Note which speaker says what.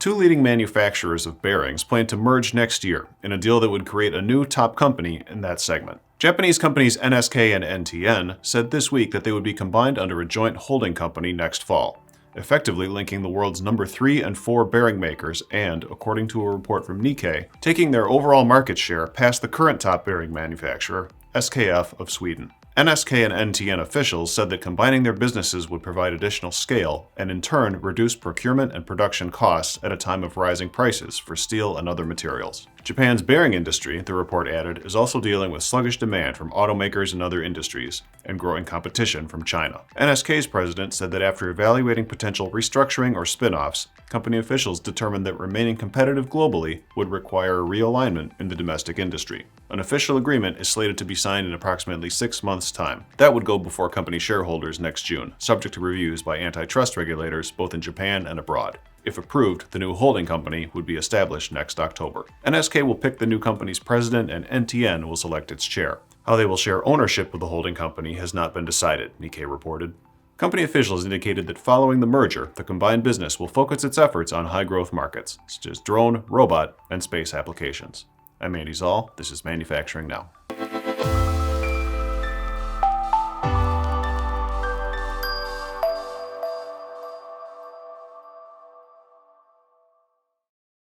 Speaker 1: Two leading manufacturers of bearings plan to merge next year in a deal that would create a new top company in that segment. Japanese companies NSK and NTN said this week that they would be combined under a joint holding company next fall, effectively linking the world's number 3 and 4 bearing makers and, according to a report from Nikkei, taking their overall market share past the current top bearing manufacturer, SKF of Sweden. NSK and NTN officials said that combining their businesses would provide additional scale and in turn reduce procurement and production costs at a time of rising prices for steel and other materials. Japan's bearing industry, the report added, is also dealing with sluggish demand from automakers and other industries and growing competition from China. NSK's president said that after evaluating potential restructuring or spinoffs, company officials determined that remaining competitive globally would require a realignment in the domestic industry. An official agreement is slated to be signed in approximately 6 months' time. That would go before company shareholders next June, subject to reviews by antitrust regulators both in Japan and abroad. If approved, the new holding company would be established next October. NSK will pick the new company's president and NTN will select its chair. How they will share ownership of the holding company has not been decided, Nikkei reported. Company officials indicated that following the merger, the combined business will focus its efforts on high-growth markets, such as drone, robot, and space applications. I'm Andy Zoll. This is Manufacturing Now.